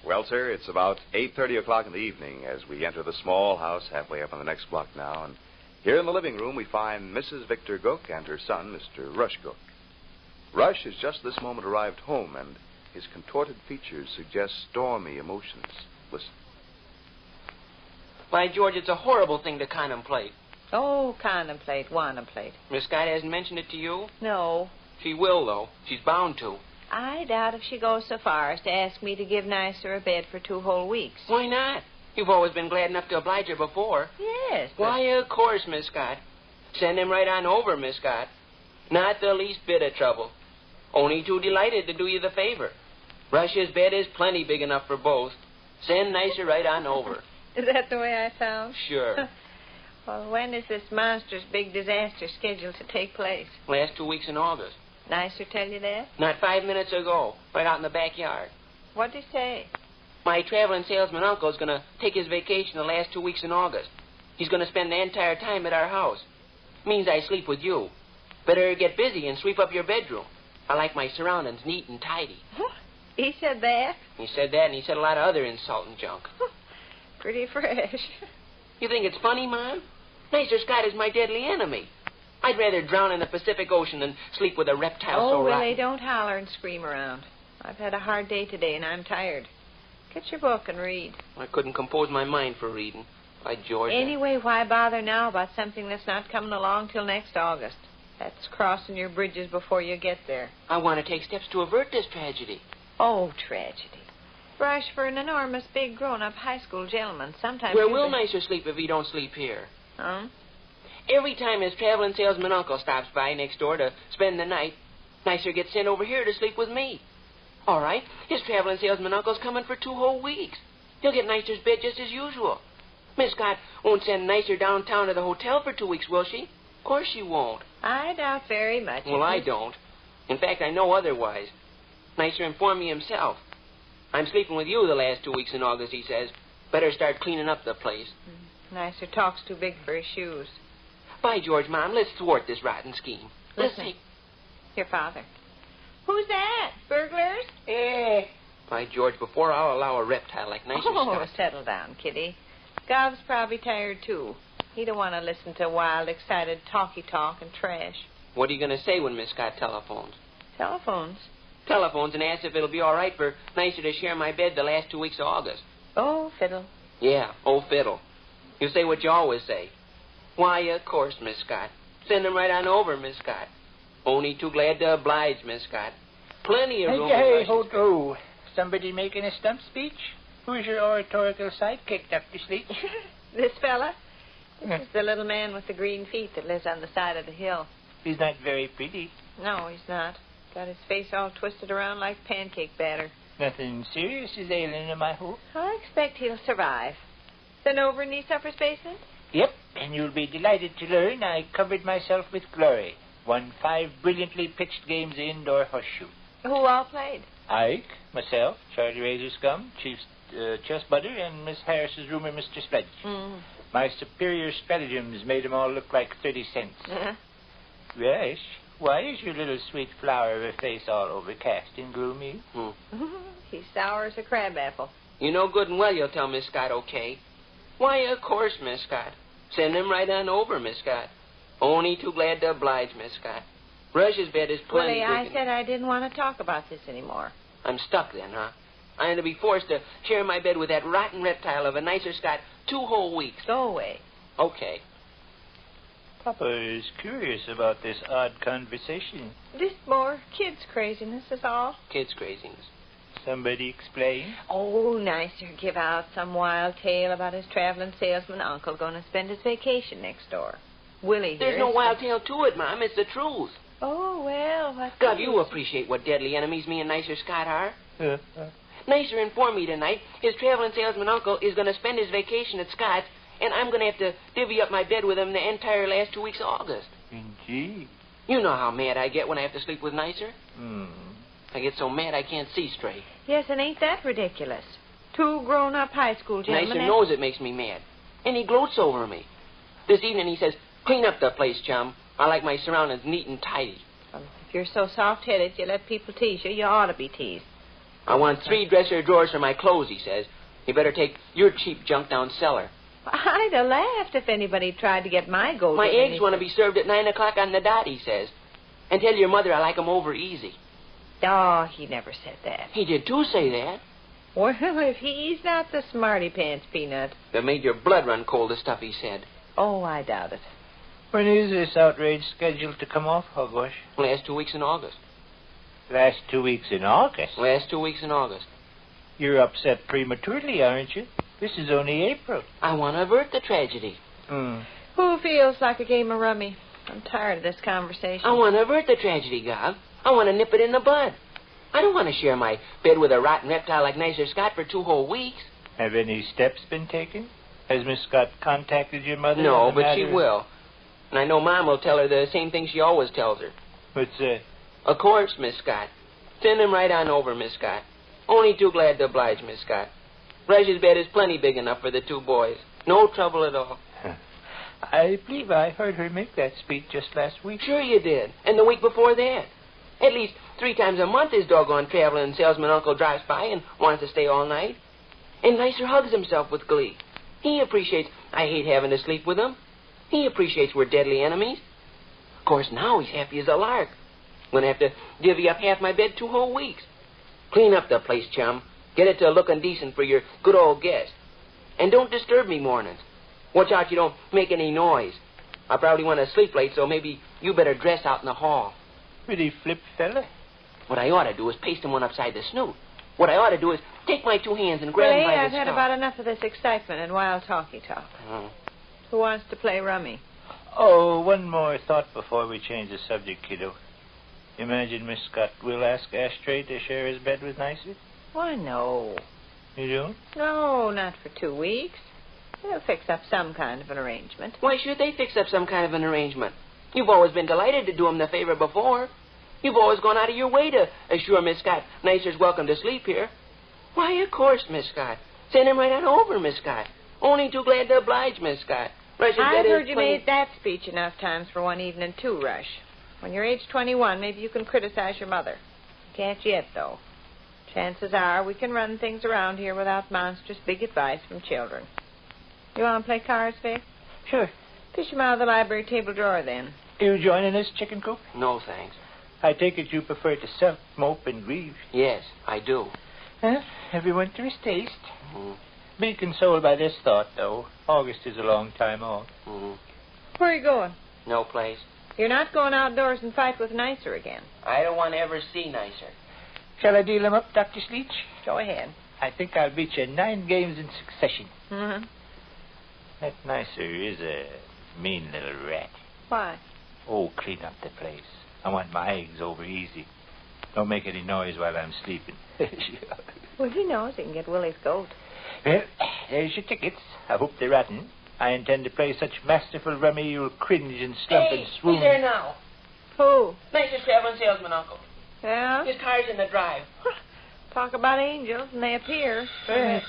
Well, sir, it's about 8:30 o'clock in the evening as we enter the small house halfway up on the next block now. And here in the living room, we find Mrs. Victor Gook and her son, Mr. Rush Gook. Rush has just this moment arrived home, and his contorted features suggest stormy emotions. Listen. Why, George, it's a horrible thing to contemplate. Oh, contemplate, wanna-plate. Miss Scott hasn't mentioned it to you? No. She will, though. She's bound to. I doubt if she goes so far as to ask me to give Nicer a bed for 2 whole weeks. Why not? You've always been glad enough to oblige her before. Yes. But... Why, of course, Miss Scott. Send him right on over, Miss Scott. Not the least bit of trouble. Only too delighted to do you the favor. Rush's bed is plenty big enough for both. Send Nicer right on over. Is that the way I sound? Sure. Well, when is this monstrous big disaster scheduled to take place? Last 2 weeks in August. Nicer tell you that? Not 5 minutes ago, right out in the backyard. What'd he say? My traveling salesman uncle's going to take his vacation the last 2 weeks in August. He's going to spend the entire time at our house. Means I sleep with you. Better get busy and sweep up your bedroom. I like my surroundings neat and tidy. He said that? He said that, and he said a lot of other insulting junk. Pretty fresh. You think it's funny, Mom? Nicer Scott is my deadly enemy. I'd rather drown in the Pacific Ocean than sleep with a reptile so rotten. Oh, Willie, don't holler and scream around. I've had a hard day today, and I'm tired. Get your book and read. I couldn't compose my mind for reading. By George. Anyway, why bother now about something that's not coming along till next August? That's crossing your bridges before you get there. I want to take steps to avert this tragedy. Oh, tragedy. Rush, for an enormous, big, grown-up high school gentleman, sometimes... Where will Nicer sleep if he don't sleep here? Huh? Every time his traveling salesman uncle stops by next door to spend the night, Nicer gets sent over here to sleep with me. All right, his traveling salesman uncle's coming for 2 whole weeks. He'll get Nicer's bed just as usual. Miss Scott won't send Nicer downtown to the hotel for 2 weeks, will she? Of course she won't. I doubt very much. Well, I don't. In fact, I know otherwise. Nicer informed me himself. I'm sleeping with you the last 2 weeks in August, he says. Better start cleaning up the place. Nicer talks too big for his shoes. By George, Mom, let's thwart this rotten scheme. Listen. Your father. Who's that? Burglars? By George, before I'll allow a reptile like Nicer Scott. Oh, settle down, Kitty. Gov's probably tired, too. He don't want to listen to wild, excited talky talk and trash. What are you going to say when Miss Scott telephones? Telephones? Telephones and asks if it'll be all right for Nicer to share my bed the last 2 weeks of August. Oh, fiddle. Yeah, oh, fiddle. You say what you always say. Why, of course, Miss Scott. Send him right on over, Miss Scott. Only too glad to oblige, Miss Scott. Plenty of room. Hey, ho-do. Somebody making a stump speech? Who's your oratorical sidekick, Dr. Sleet? This fella? This is the little man with the green feet that lives on the side of the hill. He's not very pretty. No, he's not. Got his face all twisted around like pancake batter. Nothing serious is ailing him, I hope. I expect he'll survive. Send over and need supper's basement? Yep, and you'll be delighted to learn I covered myself with glory. Won 5 brilliantly pitched games indoor horseshoe. Who all played? Ike, myself, Charlie Razor-Scum, Chief Chess-Butter, and Miss Harris's roomer, Mr. Sledge. Mm. My superior stratagems made 'em all look like 30 cents. Uh-huh. Rush, why is your little sweet flower of a face all overcast and gloomy? He's sour as a crabapple. You know good and well you'll tell Miss Scott okay. Why, of course, Miss Scott. Send him right on over, Miss Scott. Only too glad to oblige, Miss Scott. Rush's bed is plenty Willie, I big. said I didn't want to talk about this anymore. I'm stuck then, huh? I'm going to be forced to share my bed with that rotten reptile of a Nicer Scott 2 whole weeks. Go away. Okay. Papa is curious about this odd conversation. This more kids' craziness is all. Kids' craziness. Somebody explain? Oh, Nicer give out some wild tale about his traveling salesman uncle going to spend his vacation next door. Willie There's no wild tale to it, Mom. It's the truth. Oh, well, what... Gov, you appreciate what deadly enemies me and Nicer Scott are. Nicer informed me tonight his traveling salesman uncle is going to spend his vacation at Scott's, and I'm going to have to divvy up my bed with him the entire last 2 weeks of August. Indeed. You know how mad I get when I have to sleep with Nicer. I get so mad I can't see straight. Yes, and ain't that ridiculous? 2 grown-up high school gentlemen... Nicer knows it makes me mad, and he gloats over me. This evening he says, clean up the place, chum. I like my surroundings neat and tidy. Well, if you're so soft-headed you let people tease you, you ought to be teased. I want 3 dresser drawers for my clothes, he says. You better take your cheap junk down cellar. I'd have laughed if anybody tried to get my gold. My eggs want to be served at 9 o'clock on the dot, he says. And tell your mother I like 'em over easy. Oh, he never said that. He did too say that. Well, if he's not the smarty pants, Peanut. That made your blood run cold, the stuff he said. Oh, I doubt it. When is this outrage scheduled to come off, Hogwash? Last 2 weeks in August. Last 2 weeks in August? Last 2 weeks in August. You're upset prematurely, aren't you? This is only April. I want to avert the tragedy. Who feels like a game of rummy? I'm tired of this conversation. I want to avert the tragedy, Gov. I want to nip it in the bud. I don't want to share my bed with a rotten reptile like Nicer Scott for 2 whole weeks. Have any steps been taken? Has Miss Scott contacted your mother? No, but she will. And I know Mom will tell her the same thing she always tells her. What's that? Of course, Miss Scott. Send him right on over, Miss Scott. Only too glad to oblige, Miss Scott. Rush's bed is plenty big enough for the 2 boys. No trouble at all. I believe I heard her make that speech just last week. Sure you did. And the week before that. At least 3 times a month his doggone traveling salesman uncle drives by and wants to stay all night. And Nicer hugs himself with glee. He appreciates I hate having to sleep with him. He appreciates we're deadly enemies. Of course, now he's happy as a lark. I'm going to have to divvy up half my bed 2 whole weeks. Clean up the place, chum. Get it to looking decent for your good old guest. And don't disturb me mornings. Watch out you don't make any noise. I probably want to sleep late, so maybe you better dress out in the hall. Pretty flip fella. What I ought to do is paste him one upside the snoot. What I ought to do is take my 2 hands and grab him by the I've had scalp. about enough of this excitement and wild talky talk. Oh. Who wants to play rummy? Oh, one more thought before we change the subject, kiddo. Imagine Miss Scott will ask Ashtray to share his bed with Nicer? Why, no. You don't? No, not for 2 weeks. They'll fix up some kind of an arrangement. Why should they fix up some kind of an arrangement? You've always been delighted to do him the favor before. You've always gone out of your way to assure Miss Scott Nicer's welcome to sleep here. Why, of course, Miss Scott. Send him right on over, Miss Scott. Only too glad to oblige, Miss Scott. Rush's I've bed is heard you plenty- made that speech enough times for one evening, too, Rush. When you're age 21, maybe you can criticize your mother. Can't yet, though. Chances are we can run things around here without monstrous big advice from children. You want to play cards, Vic? Sure. Fish them out of the library table drawer, then. You joining us, chicken coop? No, thanks. I take it you prefer to sulk, mope, and grieve. Yes, I do. Huh? Everyone to his taste. Mm-hmm. Be consoled by this thought, though. August is a long time off. Mm-hmm. Where are you going? No place. You're not going outdoors and fight with Nicer again. I don't want to ever see Nicer. Shall I deal him up, Dr. Sleech? Go ahead. I think I'll beat you 9 games in succession. Mm-hmm. That Nicer is a mean little rat. Why? Oh, clean up the place. I want my eggs over easy. Don't make any noise while I'm sleeping. Well, he knows he can get Willie's goat. Well, there's your tickets. I hope they're rotten. I intend to play such masterful rummy you'll cringe and slump and swoon. He's there now. Who? Nicer's traveling salesman uncle. Yeah? His car's in the drive. Talk about angels, and they appear.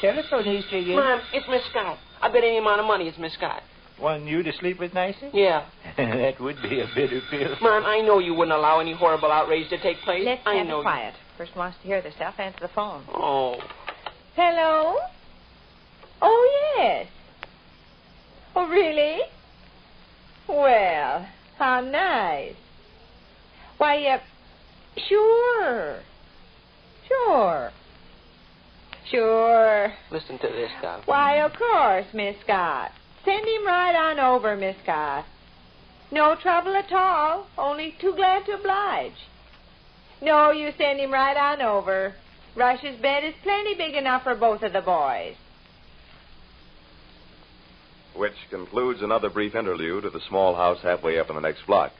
Telephone history again. Mom, it's Miss Scott. I bet any amount of money it's Miss Scott. Want you to sleep with Nicer? Yeah. That would be a bitter pill. Mom, I know you wouldn't allow any horrible outrage to take place. Let's I have know it quiet. Person wants to hear this stuff, answer the phone. You. Oh. Hello? Oh, yes. Oh, really? Well, how nice. Why, sure. Sure. Listen to this, Doc. Why, of course, Miss Scott. Send him right on over, Miss Scott. No trouble at all. Only too glad to oblige. No, you send him right on over. Rush's bed is plenty big enough for both of the boys. Which concludes another brief interlude of the small house halfway up in the next block.